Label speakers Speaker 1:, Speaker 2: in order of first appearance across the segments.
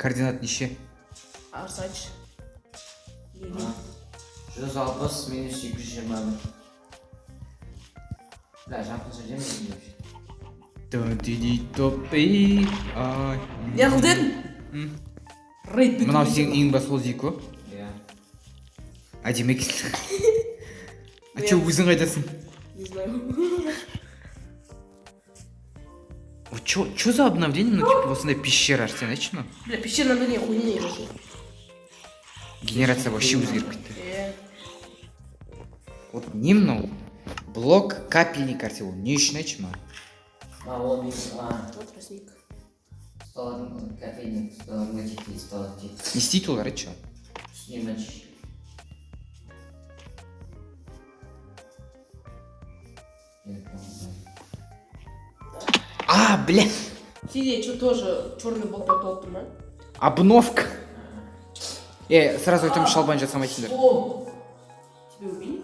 Speaker 1: Координат неше?
Speaker 2: Арсы айтшы. Елу.
Speaker 3: 160 минус 221. Бля, жақын жерден не
Speaker 1: Топ-ди-ди-топ-ей. Ай.
Speaker 2: Не қыл дедің? Рейд бітіп.
Speaker 1: Мынау сенің ең басты ол Зико.
Speaker 3: Иә.
Speaker 1: Әдемі екенсің. А че өзің қайдасың?
Speaker 2: Не знаю.
Speaker 1: Чё за обновление? Ну типа осындай пещера Арсен, айтшы ну.
Speaker 2: Бля, пещерный не хуйня вообще.
Speaker 1: Генерация вообще өзгеріп кетті. Вот не мынау блок капельник Арсен, ол не үшін айтшы маған?
Speaker 3: Ол минус,
Speaker 2: Вот тростник.
Speaker 3: стол кофейник, стол логотипы, стол тип.
Speaker 1: Не істейді олар айтшы?
Speaker 3: Снимать.
Speaker 1: А, бля!
Speaker 2: Сиди, что тоже черный блок попал, понимаешь?
Speaker 1: Обновка! Сразу айтамын шалбан жасамайсыңдар.
Speaker 2: О! Тебя убили?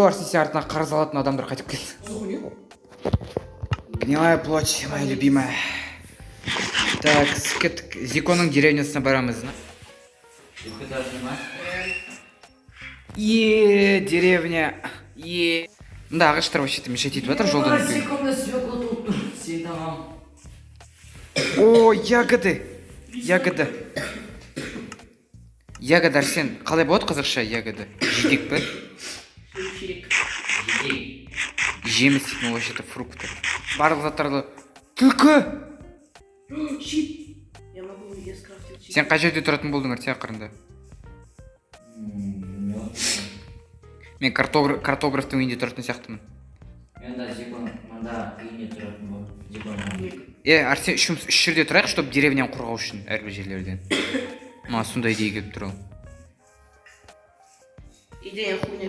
Speaker 1: Арсен, сен артынан қарыз алатын адамдар қайтып келді.
Speaker 2: За хуйню?
Speaker 1: Гнилая плоть, моя любимая. Так, кеттік. Зиконың деревнясына барамыз, на? Деревня. Да, ағаштар вообще-то мешать етіп жатыр жолдан өтуге.
Speaker 3: Секунда свекло тут. Сен тамам.
Speaker 1: О, ягоды. Ягода, Арсен, қалай болады қазақша ягода? Жидек пе?
Speaker 2: Чирик.
Speaker 1: Жеміс дейтін ол вообще-то фрукты. Барлық заттарды... Түлкі!
Speaker 2: Щит. Я могу ее скрафтить.
Speaker 1: Сен қай жерде тұратын болдың Арсен ақырында? Мен картографтың үйінде тұратын сияқтымын.
Speaker 3: Мен да Зикон, мында үйіне тұратын бол. Зикон.
Speaker 1: Арсен, үш жерде тұрайық, чтобы деревняны қорғау үшін әрбір жерлерден. Маған сондай идея келіп тұр ол.
Speaker 2: Идея хуйня.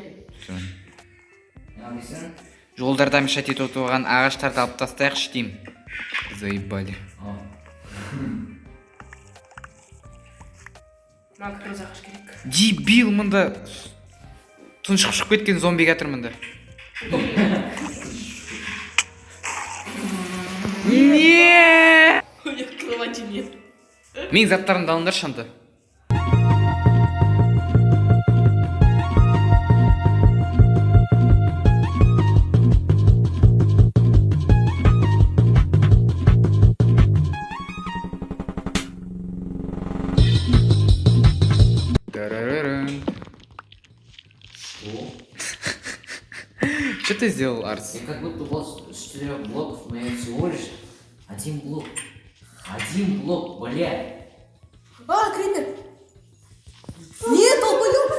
Speaker 1: Жолдарда мешать етіп отырған ағаштарды алып тастайықшы деймін. Заебали.
Speaker 2: Маған как раз ағаш керек.
Speaker 1: Дебил, мында тұншық шығып кеткен зомби жатыр мында. Не!
Speaker 2: У меня кровати нет.
Speaker 1: Менің заттарымды алыңдаршы анда. Что ты сделал, Арс?
Speaker 3: Я как будто вот с 4 блоков, но я всего лишь один блок. Один блок, бля.
Speaker 2: А, крипер! Нет, долбоёб!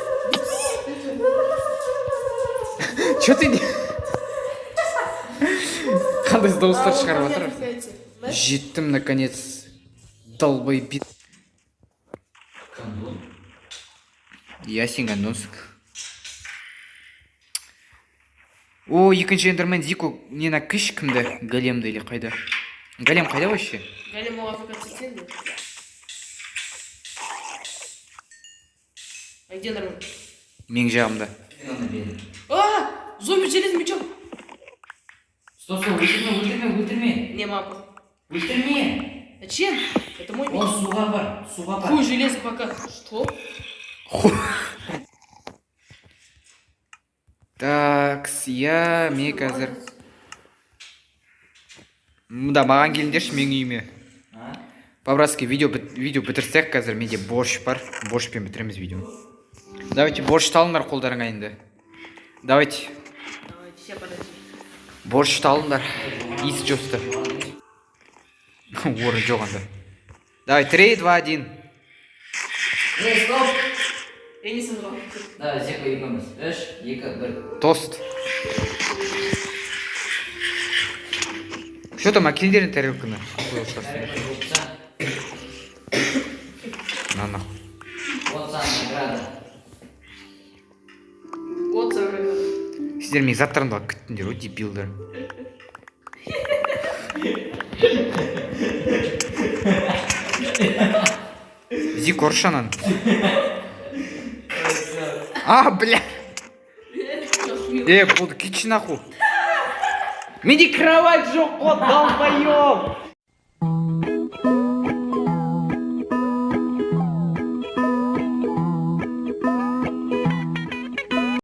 Speaker 1: Что ты делаешь? Қандай дауыстар шығарып жатыр? Жеттім, наконец. Долбой бит.
Speaker 3: Кондон.
Speaker 1: Я сен гандонсың. О, екінші эндермен Зико нені күш кімді? Големді или қайда? Голем қайда вообще?
Speaker 2: Голем у АФК сенді. А где нормально?
Speaker 1: Менің жағымда.
Speaker 2: А! Зомби железным мечом!
Speaker 3: Стоп, өлтірме.
Speaker 2: Не могу.
Speaker 3: Өлтірме.
Speaker 2: Зачем? Это мой меч.
Speaker 3: Ол суға бар.
Speaker 2: Хуй, железо пока. Что?
Speaker 1: Так, мен қазір. Да, маған келіңдерші менің үйіме. По-братски видео бітірсек қазір, менде борщ бар. Борщпен бітіреміз видеоны. Давайте борщты алыңдар қолдарыңа енді. Давайте.
Speaker 2: Давайте, все подожди.
Speaker 1: Борщты алыңдар. Иіс жосты. Орын жоқ анда. Давай, 3, 2, 1.
Speaker 3: Стоп.
Speaker 2: Я не сыграл.
Speaker 3: Да, Зико үймеміз. 3, 2, 1.
Speaker 1: Тост. Что там, акелдердің тарелканы? На.
Speaker 3: Вот сам награда.
Speaker 2: Вот загрузка.
Speaker 1: Сіздер менің заттарымды алып кеттіңдер, өте дебилдер. Зик, ұршы ананы. А, бля. Буду кетші нахуй. Менде кровать жоқ қой, долбоёб.